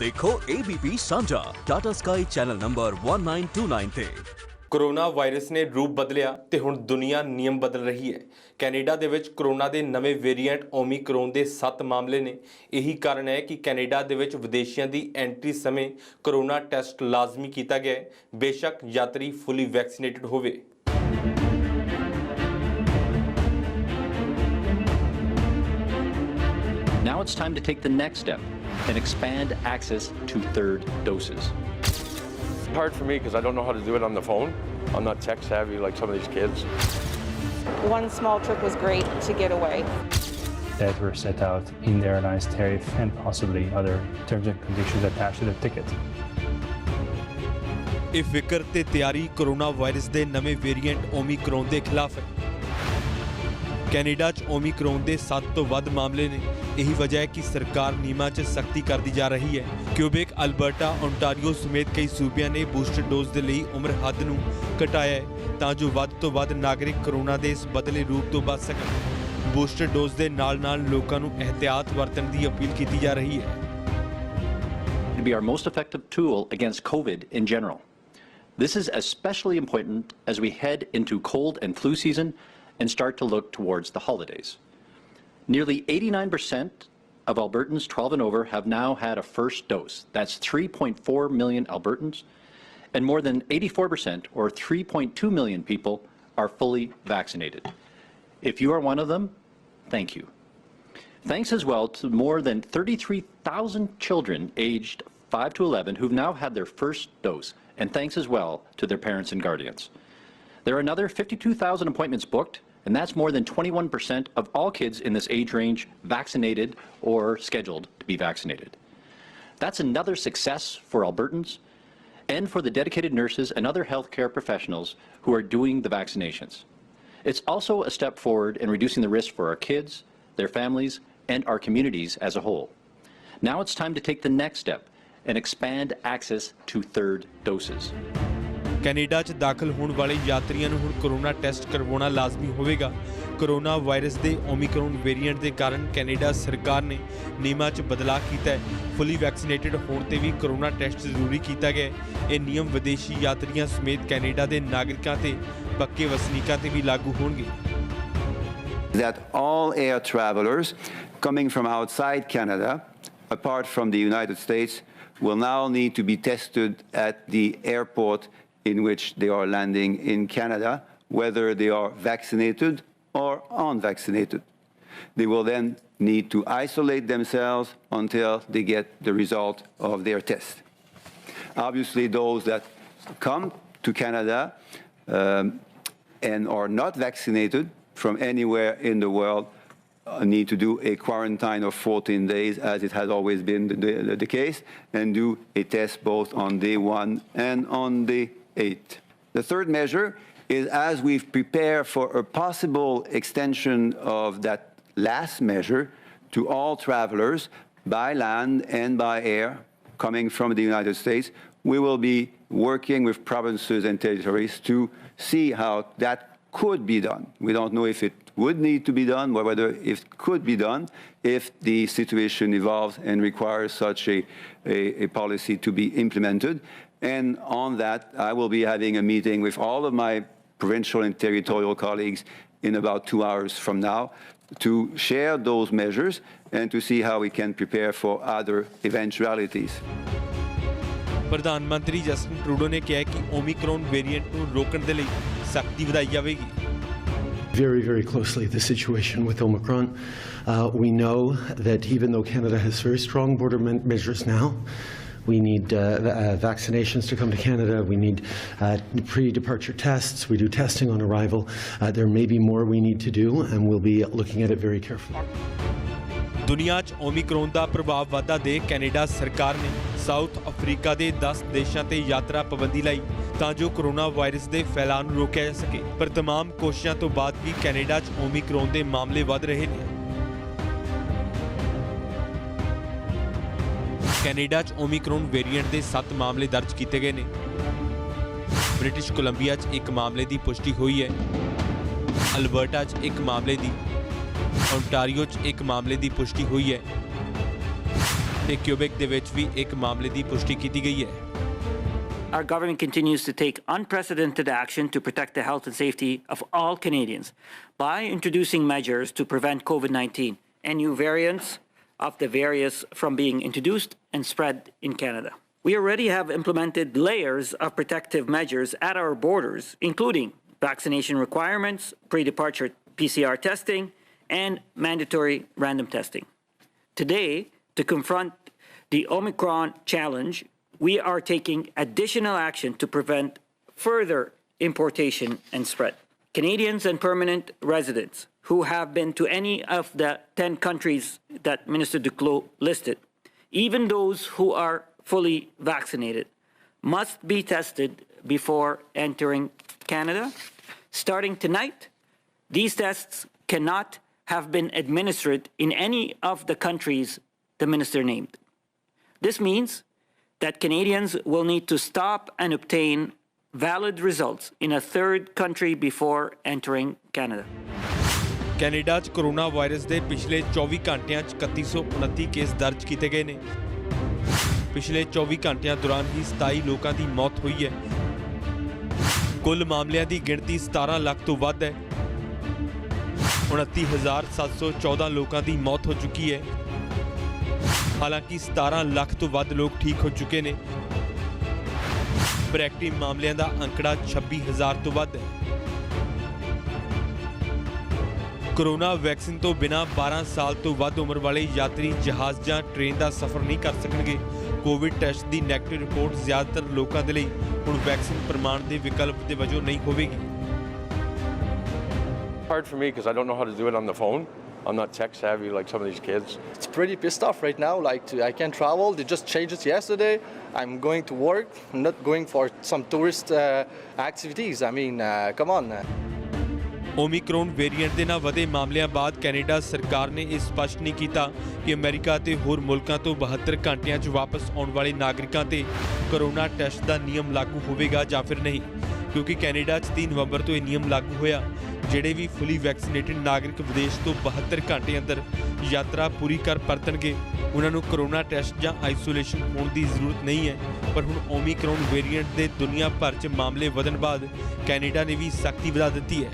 देखो ABP सांझा Tata sky channel number 1929 ਤੇ। ਕੋਰੋਨਾ ਵਾਇਰਸ ਨੇ ਰੂਪ ਬਦਲਿਆ ਤੇ ਹੁਣ ਦੁਨੀਆ ਨਿਯਮ ਬਦਲ ਰਹੀ ਹੈ। ਕੈਨੇਡਾ ਦੇ ਵਿੱਚ ਕੋਰੋਨਾ ਦੇ ਨਵੇਂ ਵੇਰੀਐਂਟ ਓਮੀਕਰੋਨ ਦੇ 7 ਮਾਮਲੇ ਨੇ। ਇਹੀ ਕਾਰਨ ਹੈ ਕਿ ਕੈਨੇਡਾ ਦੇ ਵਿੱਚ ਵਿਦੇਸ਼ੀਆਂ ਦੀ ਐਂਟਰੀ ਸਮੇਂ ਕੋਰੋਨਾ ਟੈਸਟ ਲਾਜ਼ਮੀ ਕੀਤਾ ਗਿਆ ਹੈ, ਬੇਸ਼ੱਕ ਯਾਤਰੀ ਫੁੱਲੀ ਵੈਕਸੀਨੇਟਡ ਹੋਵੇ। Now it's time to take the next step and expand access to third doses. Hard for me because I don't know how to do it on the phone. I'm not tech savvy like some of these kids. One small trip was great to get away. That were set out in the airline's tariff and possibly other terms and conditions attached to the ticket. ਇਹ ਫਿਕਰ ਤੇ ਤਿਆਰੀ corona virus ਦੇ ਨਵੇਂ variant ਓਮੀਕਰੋਨ ਦੇ ਖਿਲਾਫ ਹੈ। Canada 'ਚ ਓਮੀਕਰੋਨ ਦੇ 7 ਤੋਂ ਵੱਧ ਮਾਮਲੇ ਨੇ। ਇਹੀ ਵਜ੍ਹਾ ਹੈ ਕਿ ਸਰਕਾਰ ਨਿਯਮਾਂ 'ਚ ਸਖਤੀ ਕਰਦੀ ਜਾ ਰਹੀ ਹੈ। ਕਿਊਬੇਕ, ਅਲਬਰਟਾ, ਓਨਟਾਰੀਓ ਸਮੇਤ ਕਈ ਸੂਬਿਆਂ ਨੇ ਬੂਸਟਰ ਡੋਜ਼ ਦੇ ਲਈ ਉਮਰ ਹੱਦ ਨੂੰ ਘਟਾਇਆ ਹੈ ਤਾਂ ਜੋ ਵੱਧ ਤੋਂ ਵੱਧ ਨਾਗਰਿਕ ਕੋਰੋਨਾ ਦੇ ਇਸ ਬਦਲੇ ਰੂਪ ਤੋਂ ਬਚ ਸਕਣ। ਬੂਸਟਰ ਡੋਜ਼ ਦੇ ਨਾਲ-ਨਾਲ ਲੋਕਾਂ ਨੂੰ ਇਹਤਿਆਤ ਵਰਤਣ ਦੀ ਅਪੀਲ ਕੀਤੀ ਜਾ ਰਹੀ ਹੈ। To be our most effective tool against COVID in general. This is especially important as we head into cold and flu season and start to look towards the holidays. Nearly 89% of Albertans 12 and over have now had a first dose. That's 3.4 million Albertans, and more than 84% or 3.2 million people are fully vaccinated. If you are one of them, thank you. Thanks as well to more than 33,000 children aged 5 to 11 who've now had their first dose, and thanks as well to their parents and guardians. There are another 52,000 appointments booked, and that's more than 21% of all kids in this age range vaccinated or scheduled to be vaccinated. That's another success for Albertans and for the dedicated nurses and other healthcare professionals who are doing the vaccinations. It's also a step forward in reducing the risk for our kids, their families, and our communities as a whole. Now it's time to take the next step and expand access to third doses. Canada 'ਚ ਦਾਖਲ ਹੋਣ ਵਾਲੇ ਯਾਤਰੀਆਂ ਨੂੰ ਹੁਣ corona test ਕਰਵਾਉਣਾ ਲਾਜ਼ਮੀ ਹੋਵੇਗਾ। ਕੋਰੋਨਾ ਵਾਇਰਸ ਦੇ ਓਮੀਕਰੋਨ ਵੇਰੀਐਂਟ ਦੇ ਕਾਰਨ ਕੈਨੇਡਾ ਸਰਕਾਰ ਨੇ ਨਿਯਮਾਂ 'ਚ ਬਦਲਾਅ ਕੀਤਾ ਹੈ। ਫੁੱਲੀ ਵੈਕਸੀਨੇਟਡ ਹੋਣ ਤੇ ਵੀ ਕੋਰੋਨਾ ਟੈਸਟ ਜ਼ਰੂਰੀ ਕੀਤਾ ਗਿਆ ਹੈ। ਇਹ ਨਿਯਮ ਵਿਦੇਸ਼ੀ ਯਾਤਰੀਆਂ ਸਮੇਤ ਕੈਨੇਡਾ ਦੇ ਨਾਗਰਿਕਾਂ ਤੇ ਪੱਕੇ ਵਸਨੀਕਾਂ ਤੇ ਵੀ ਲਾਗੂ ਹੋਣਗੇ। That all air travelers coming from outside Canada, apart from the United States, will now need to be tested at the airport in which they are landing in Canada, whether they are vaccinated or unvaccinated. They will then need to isolate themselves until they get the result of their test. Obviously, those that come to Canada and are not vaccinated from anywhere in the world need to do a quarantine of 14 days, as it has always been the case, and do a test both on day 1 and on day 8. The third measure is, as we've prepared for a possible extension of that last measure to all travelers by land and by air coming from the United States, we will be working with provinces and territories to see how that could be done. We don't know if it would need to be done, or whether it could be done if the situation evolves and requires such a policy to be implemented. And on that, I will be having a meeting with all of my provincial and territorial colleagues in about 2 hours from now to share those measures and to see how we can prepare for other eventualities. ਪ੍ਰਧਾਨ ਮੰਤਰੀ Justin Trudeau ਨੇ ਕਿਹਾ ਕਿ ਓਮੀਕਰੋਨ variant ਨੂੰ ਰੋਕਣ ਦੇ ਲਈ ਸਖਤੀ ਵਧਾਈ ਜਾਵੇਗੀ। Very, very closely the situation with Omicron. We know that even though Canada has very strong border measures now, we need vaccinations to come to Canada. We need pre-departure tests. We do testing on arrival. There may be more we need to do, and we'll be looking at it very carefully. ਦੁਨੀਆ 'ਚ ਓਮੀਕਰੋਨ ਦਾ ਪ੍ਰਭਾਵ ਵਾਧਾ ਦੇ Canada ਸਰਕਾਰ ਨੇ south Africa ਦੇ 10 ਦੇਸ਼ਾਂ ਤੇ ਯਾਤਰਾ ਪਾਬੰਦੀ ਲਾਈ ਤਾਂ ਜੋ ਕੋਰੋਨਾ ਵਾਇਰਸ ਦੇ ਫੈਲਾਅ ਨੂੰ ਰੋਕਿਆ ਜਾ ਸਕੇ। ਪਰ तमाम ਕੋਸ਼ਿਸ਼ਾਂ ਤੋਂ ਬਾਅਦ ਵੀ ਕੈਨੇਡਾ 'ਚ ਓਮੀਕਰੋਨ ਦੇ ਮਾਮਲੇ ਵੱਧ ਰਹੇ ਨੇ। ਕੈਨੇਡਾ 'ਚ ਓਮੀਕਰੋਨ ਵੇਰੀਐਂਟ ਦੇ 7 ਮਾਮਲੇ ਦਰਜ ਕੀਤੇ ਗਏ ਨੇ। ਬ੍ਰਿਟਿਸ਼ ਕੋਲੰਬੀਆ 'ਚ 1 ਮਾਮਲੇ ਦੀ ਪੁਸ਼ਟੀ ਹੋਈ ਹੈ। ਅਲਬਰਟਾ 'ਚ 1 ਮਾਮਲੇ ਦੀ, ओंटारियो 'ਚ 1 मामले की पुष्टि हुई है। ਤੇ ਕਿਊਬਿਕ ਦੇ ਵਿੱਚ ਵੀ ਇੱਕ ਮਾਮਲੇ ਦੀ ਪੁਸ਼ਟੀ ਕੀਤੀ ਗਈ ਹੈ। Our government continues to take unprecedented action to protect the health and safety of all Canadians by introducing measures to prevent COVID-19 and new variants of the virus from being introduced and spread in Canada. We already have implemented layers of protective measures at our borders, including vaccination requirements, pre-departure PCR testing, and mandatory random testing. Today, to confront the Omicron challenge, we are taking additional action to prevent further importation and spread. Canadians and permanent residents who have been to any of the 10 countries that Minister Duclos listed, even those who are fully vaccinated, must be tested before entering Canada. Starting tonight, these tests cannot have been administered in any of the countries the minister named. This means that Canadians will need to stop and obtain valid results in a third country before entering Canada. Canada 'ਚ corona virus ਦੇ ਪਿਛਲੇ 24 ਘੰਟਿਆਂ 'ਚ 3129 case ਦਰਜ ਕੀਤੇ ਗਏ ਨੇ। ਪਿਛਲੇ 24 ਘੰਟਿਆਂ ਦੌਰਾਨ ਹੀ 27 ਲੋਕਾਂ ਦੀ ਮੌਤ ਹੋਈ ਹੈ। ਕੁੱਲ ਮਾਮਲਿਆਂ ਦੀ ਗਿਣਤੀ 17 ਲੱਖ ਤੋਂ ਵੱਧ ਹੈ। 29,714 ਲੋਕਾਂ ਦੀ ਮੌਤ ਹੋ ਚੁੱਕੀ ਹੈ। ਹਾਲਾਂਕਿ 17 ਲੱਖ ਤੋਂ ਵੱਧ ਲੋਕ ਠੀਕ ਹੋ ਚੁੱਕੇ ਨੇ। ਪਰ ਐਕਟਿਵ ਮਾਮਲਿਆਂ ਦਾ ਅੰਕੜਾ 26,000 ਤੋਂ ਵੱਧ ਹੈ। ਕੋਰੋਨਾ ਵੈਕਸੀਨ ਤੋਂ ਬਿਨਾਂ 12 ਸਾਲ ਤੋਂ ਵੱਧ ਉਮਰ ਵਾਲੇ ਯਾਤਰੀ ਜਹਾਜ਼ ਜਾਂ ਟ੍ਰੇਨ ਦਾ ਸਫ਼ਰ ਨਹੀਂ ਕਰ ਸਕਣਗੇ। ਕੋਵਿਡ ਟੈਸਟ ਦੀ ਨੈਗੇਟਿਵ ਰਿਪੋਰਟ ਜ਼ਿਆਦਾਤਰ ਲੋਕਾਂ ਦੇ ਲਈ ਹੁਣ ਵੈਕਸੀਨ ਪ੍ਰਮਾਣ ਦੇ ਵਿਕਲਪ ਦੇ ਵਜੋਂ ਨਹੀਂ ਹੋਵੇਗੀ। Hard for me because I don't know how to do it on the phone. I'm not tech savvy like some of these kids. It's pretty pissed off right now. I can't travel. They just changed it yesterday. I'm going to work. I'm not going for some tourist activities. I mean, come on. Omicron variant ਦੇ ਨਾਲ ਵਧੇ ਮਾਮਲਿਆਂ ਬਾਅਦ Canada ਸਰਕਾਰ ਨੇ ਇਹ ਸਪਸ਼ਟ ਨਹੀਂ ਕੀਤਾ ਕਿ ਅਮਰੀਕਾ ਤੇ ਹੋਰ ਮੁਲਕਾਂ ਤੋਂ 72 ਘੰਟਿਆਂ 'ਚ ਵਾਪਸ ਆਉਣ ਵਾਲੇ ਨਾਗਰਿਕਾਂ ਤੇ ਕੋਰੋਨਾ ਟੈਸਟ ਦਾ ਨਿਯਮ ਲਾਗੂ ਹੋਵੇਗਾ ਜਾਂ ਫਿਰ ਨਹੀਂ, ਕਿਉਂਕਿ ਕੈਨੇਡਾ 'ਚ 3 ਨਵੰਬਰ ਤੋਂ ਇਹ ਨਿਯਮ ਲਾਗੂ ਹੋਇਆ। ਜਿਹੜੇ ਵੀ ਫੁੱਲੀ ਵੈਕਸੀਨੇਟਡ ਨਾਗਰਿਕ ਵਿਦੇਸ਼ ਤੋਂ 72 ਘੰਟੇ ਅੰਦਰ ਯਾਤਰਾ ਪੂਰੀ ਕਰ ਪਰਤਣਗੇ ਉਹਨਾਂ ਨੂੰ ਕੋਰੋਨਾ ਟੈਸਟ ਜਾਂ ਆਈਸੋਲੇਸ਼ਨ ਹੋਣ ਦੀ ਜ਼ਰੂਰਤ ਨਹੀਂ ਹੈ। ਪਰ ਹੁਣ ਓਮਿਕਰੋਨ ਵੇਰੀਐਂਟ ਦੇ ਦੁਨੀਆ ਭਰ 'ਚ ਮਾਮਲੇ ਵਧਣ ਬਾਅਦ ਕੈਨੇਡਾ ਨੇ ਵੀ ਸਖਤੀ ਵਧਾ ਦਿੱਤੀ ਹੈ।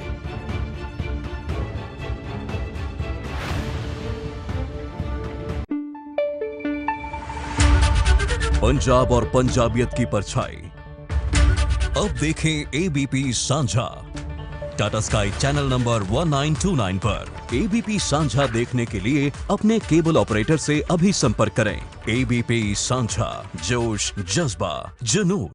पंजाब और पंजाबियत की परछाई अब देखें एबीपी सांझा टाटा स्काई चैनल नंबर 1929 पर। एबीपी सांझा देखने के लिए अपने केबल ऑपरेटर से अभी संपर्क करें। एबीपी सांझा, जोश, जज्बा, जुनून।